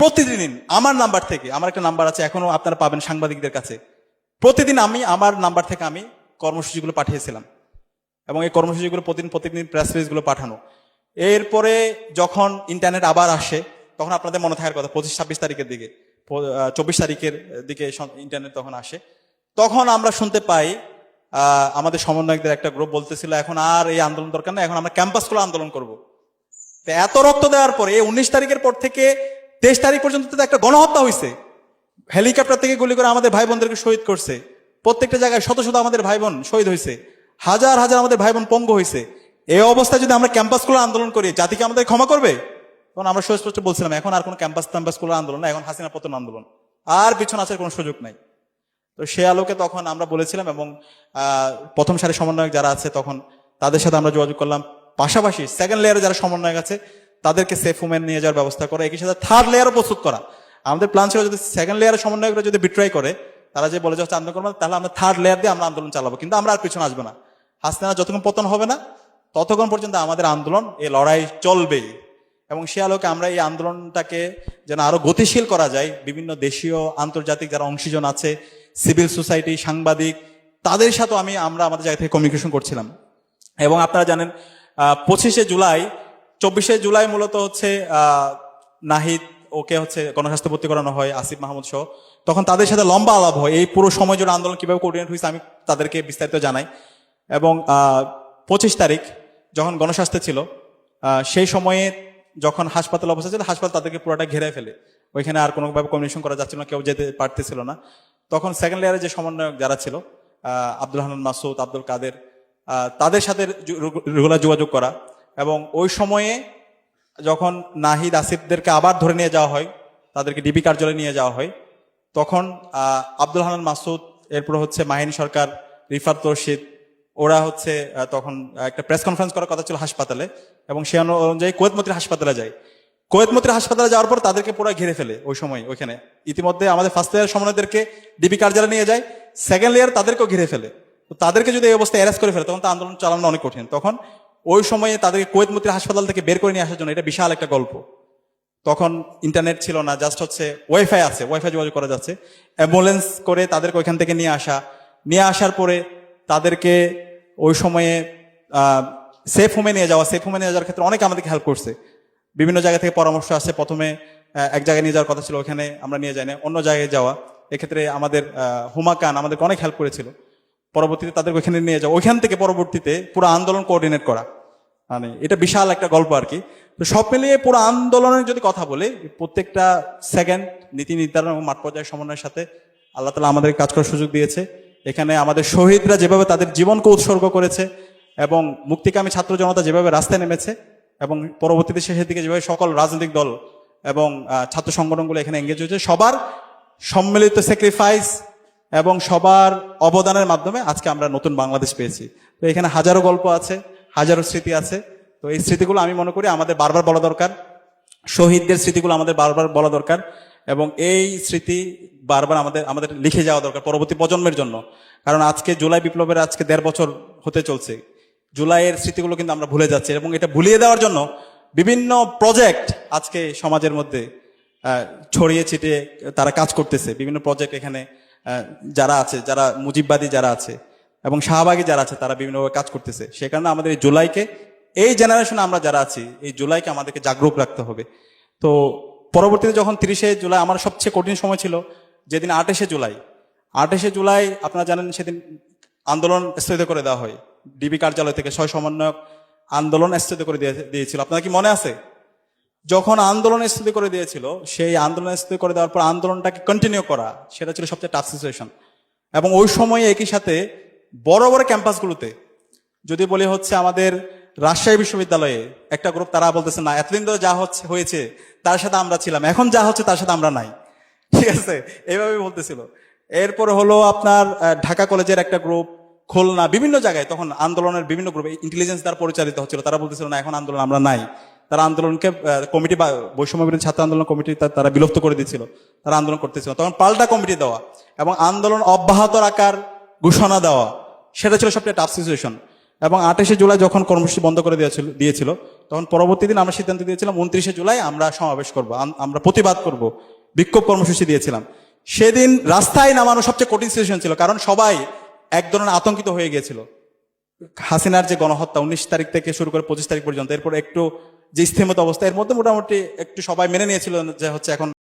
প্রতিদিন আমার নাম্বার থেকে, আমার একটা নাম্বার আছে এখনো আপনারা পাবেন সাংবাদিকদের কাছে, প্রতিদিন আমি আমার নাম্বার থেকে আমি কর্মসূচিগুলো পাঠিয়েছিলাম এবং এই কর্মসূচিগুলো প্রতিদিন প্রেস রিলিজগুলো পাঠানো। এরপরে যখন ইন্টারনেট আবার আসে তখন আপনাদের মনে থাকার কথা 25-26 তারিখের দিকে, 24 তারিখের দিকে ইন্টারনেট তখন আসে। তখন আমরা শুনতে পাই আমাদের সমন্বয়কদের একটা গ্রুপ বলতেছিল এখন আর এই আন্দোলন দরকার না, এখন আমরা ক্যাম্পাস খুলে আন্দোলন করব। তো এত রক্ত দেওয়ার পরে 19 তারিখের পর থেকে 23 তারিখ পর্যন্ত তো একটা গণহত্যা হয়েছে, হেলিকপ্টার থেকে গুলি করে আমাদের ভাই বোনদেরকে শহীদ করছে, প্রত্যেকটা জায়গায় শত শত আমাদের ভাই বোন শহীদ হয়েছে, হাজার হাজার আমাদের ভাই বোন পঙ্গু হয়েছে। এই অবস্থায় যদি আমরা ক্যাম্পাস খুলে আন্দোলন করি জাতিকে আমাদের ক্ষমা করবে? তখন আমরা সুস্পষ্ট বলছিলাম এখন আর কোনো ক্যাম্পাস খুলে আন্দোলন না, এখন হাসিনা পতন আন্দোলন, আর পিছনে আসার কোনো সুযোগ নাই। তো সে আলোকে তখন আমরা বলেছিলাম এবং প্রথম সারি সমন্বয়ক যারা আছে তখন তাদের সাথে আমরা যোগাযোগ করলাম। পাশাপাশি সেকেন্ড লেয়ারে যারা সমন্বয়ক আছে তাদেরকে সেফ উমেন নিয়ে যাওয়ার ব্যবস্থা করা, একই সাথে থার্ড লেয়ারও প্রস্তুত করা। আমাদের প্ল্যান ছিল যদি সেকেন্ড লেয়ারের সমন্বয়করা যদি বিট্রাই করে, তারা যে বলে যাচ্ছে আন্দোলন করবো, তাহলে আমরা থার্ড লেয়ার দিয়ে আমরা আন্দোলন চালাবো, কিন্তু আমরা আর পিছনে আসবো না। হাসিনা যতক্ষণ পতন হবে না ততক্ষণ পর্যন্ত আমাদের আন্দোলন, এই লড়াই চলবেই। এবং সে আলোকে আমরা এই আন্দোলনটাকে যেন আরো গতিশীল করা যায়, বিভিন্ন দেশীয় আন্তর্জাতিক যারা অংশীজন আছে, সিভিল সোসাইটি, সাংবাদিক, তাদের সাথে আমরা আমাদের জায়গা থেকে কমিউনিকেশন করছিলাম। এবং আপনারা জানেন 25শে জুলাই 24শে জুলাই মূলত হচ্ছে নাহিদ ওকে হচ্ছে গণস্বাস্থ্য ভর্তি করানো হয়, আসিফ মাহমুদ সহ। তখন তাদের সাথে লম্বা আলাপ হয় এই পুরো সময় জুড়ে আন্দোলন কিভাবে কোঅর্ডিনেট হয়েছে, আমি তাদেরকে বিস্তারিত জানাই। এবং 25 তারিখ যখন গণস্বাস্থ্য ছিল সেই সময়ে যখন হাসপাতাল অবস্থা ছিল, হাসপাতাল তাদেরকে পুরোটা ঘেরে ফেলে, ওইখানে আর কোনোভাবে কমিউনিকেশন করা যাচ্ছিল না, কেউ যেতে পারতেছিল না। তখন সেকেন্ড লেয়ারে যে সমন্বয়ক যারা ছিল আব্দুল হান্নান মাসুদ, আব্দুল কাদের, তাদের সাথে রেগুলার যোগাযোগ করা। এবং ওই সময়ে যখন নাহিদ আসিফদেরকে আবার ধরে নিয়ে যাওয়া হয়, তাদেরকে ডিবি কার্যালয়ে নিয়ে যাওয়া হয়, তখন আব্দুল হান্নান মাসুদ, এরপর হচ্ছে মাহিন সরকার, রিফাত রশিদ, ওরা হচ্ছে তখন একটা প্রেস কনফারেন্স করার কথা ছিল হাসপাতালে, এবং সে অনুযায়ী কোয়েত মন্ত্রী হাসপাতালে যায়। কোয়েত মন্ত্রী হাসপাতালে যাওয়ার পর তাদেরকে পুরো ঘিরে ফেলে ওই সময়। ওইখানে ইতিমধ্যে আমাদের ফার্স্ট লেয়ার সমন্বয়কদেরকে ডিবি কার্যালয়ে নিয়ে যায়, সেকেন্ড লেয়ার তাদেরকেও ঘিরে ফেলে। তো তাদেরকে যদি এই অবস্থায় অ্যারেস্ট করে ফেলে তখন তো আন্দোলন চালানো অনেক কঠিন। তখন ওই সময়ে তাদেরকে কোয়েত মন্ত্রী হাসপাতাল থেকে বের করে নিয়ে আসার জন্য, এটা বিশাল একটা গল্প। তখন ইন্টারনেট ছিল না, জাস্ট হচ্ছে ওয়াইফাই আছে, ওয়াইফাই যোগাযোগ করা যাচ্ছে, অ্যাম্বুলেন্স করে তাদেরকে ওইখান থেকে নিয়ে আসার পরে তাদেরকে ওই সময়ে সেফ হোমে নিয়ে যাওয়ার ক্ষেত্রে অনেকে আমাদেরকে হেল্প করছে। বিভিন্ন জায়গা থেকে পরামর্শ আসছে, প্রথমে এক জায়গায় নিয়ে যাওয়ার কথা ছিল, ওখানে আমরা নিয়ে যাই না, অন্য জায়গায় যাওয়া। এক্ষেত্রে আমাদের হুমাকান আমাদেরকে অনেক হেল্প করেছিল। পরবর্তীতে তাদেরকে ওইখানে নিয়ে যাওয়া, ওইখান থেকে পরবর্তীতে পুরো আন্দোলন কোঅর্ডিনেট করা, মানে এটা বিশাল একটা গল্প আর কি। তো সব মিলিয়ে পুরো আন্দোলনের যদি কথা বলি, প্রত্যেকটা সেকেন্ড নীতি নির্ধারণ এবং মাঠ পর্যায়ের সমন্বয়ের সাথে আল্লাহ তাআলা আমাদের কাজ করার সুযোগ দিয়েছে। এখানে আমাদের শহীদরা যেভাবে তাদের জীবনকে উৎসর্গ করেছে এবং মুক্তিকামী ছাত্র জনতা যেভাবে রাস্তায় নেমেছে, এবং পরবর্তীতে শেষের দিকে যেভাবে সকল রাজনৈতিক দল এবং ছাত্র সংগঠনগুলো এখানে এঙ্গেজ হয়েছে, সবার সম্মিলিত স্যাক্রিফাইস এবং সবার অবদানের মাধ্যমে আজকে আমরা নতুন বাংলাদেশ পেয়েছি। তো এখানে হাজারো গল্প আছে, হাজারো স্মৃতি আছে। তো এই স্মৃতিগুলো আমি মনে করি আমাদের বারবার বলা দরকার, শহীদদের স্মৃতিগুলো আমাদের বারবার বলা দরকার, এবং এই স্মৃতি বারবার আমাদের লিখে যাওয়া দরকার পরবর্তী প্রজন্মের জন্য। কারণ আজকে জুলাই বিপ্লবের আজকে 1.5 বছর হতে চলছে, জুলাইয়ের স্মৃতিগুলো কিন্তু আমরা ভুলে যাচ্ছি, এবং এটা ভুলিয়ে দেওয়ার জন্য বিভিন্ন প্রজেক্ট আজকে সমাজের মধ্যে ছড়িয়ে ছিটিয়ে তারা কাজ করতেছে। বিভিন্ন প্রজেক্ট এখানে যারা আছে, যারা মুজিববাদী যারা আছে এবং শাহবাগী যারা আছে, তারা বিভিন্নভাবে কাজ করতেছে। সে কারণে আমাদের এই জুলাইকে, এই জেনারেশনে আমরা যারা আছি, এই জুলাইকে আমাদেরকে জাগরুক রাখতে হবে। তো পরবর্তীতে যখন 30শে জুলাই আমার সবচেয়ে কঠিন সময় ছিল, যেদিন 28শে জুলাই আপনারা জানেন, সেদিন আন্দোলন স্থগিত করে দেওয়া হয় ডিবি কার্যালয় থেকে। 6 সমন্বয়ক আন্দোলন স্থগিত করে দিয়েছিল, আপনার কি মনে আছে? যখন আন্দোলন স্থগিত করে দিয়েছিল, সেই আন্দোলন স্থগিত করে দেওয়ার পর আন্দোলনটাকে কন্টিনিউ করা, সেটা ছিল সবচেয়ে টাফ সিচুয়েশন। এবং ওই সময়ে একই সাথে বড় বড় ক্যাম্পাসগুলোতে, যদি বলি হচ্ছে আমাদের রাজশাহী বিশ্ববিদ্যালয়ে একটা গ্রুপ, তারা বলতেছে না, এতদিন ধরে যা হয়েছে তার সাথে আমরা ছিলাম, এখন যা হচ্ছে তার সাথে আমরা নাই, ঠিক আছে, এইভাবেই বলতেছিল। এরপর হলো আপনার ঢাকা কলেজের একটা গ্রুপ, খুলনা, বিভিন্ন জায়গায় তখন আন্দোলনের বিভিন্ন গ্রুপ, ইন্টেলিজেন্স দ্বারা পরিচালিত হচ্ছিল, তারা বলতেছিল না, এখন আন্দোলন আমরা নাই। তারা আন্দোলনকে কমিটি, বৈষম্য বিরোধী ছাত্র আন্দোলন কমিটি তারা বিলুপ্ত করে দিচ্ছিল, তারা আন্দোলন করতেছিল। তখন পাল্টা কমিটি দেওয়া এবং আন্দোলন অব্যাহত রাখার ঘোষণা দেওয়া, সেটা ছিল সবচেয়ে টাফ সিচুয়েশন। এবং 28শে জুলাই যখন কর্মসূচি বন্ধ করে দিয়েছিল, তখন পরবর্তী দিন আমরা সিদ্ধান্ত দিয়েছিলাম 29শে জুলাই আমরা সমাবেশ করব, আমরা প্রতিবাদ করব, বিক্ষোভ কর্মসূচি দিয়েছিলাম। সেদিন রাস্তায় নামানো সবচেয়ে কঠিন সিচুয়েশন ছিল, কারণ সবাই এক ধরনের আতঙ্কিত হয়ে গিয়েছিল। হাসিনার যে গণহত্যা 19 তারিখ থেকে শুরু করে 25 তারিখ পর্যন্ত, এরপর একটু যে স্থিমত অবস্থা, এর মধ্যে মোটামুটি একটু সবাই মেনে নিয়েছিল যে হচ্ছে এখন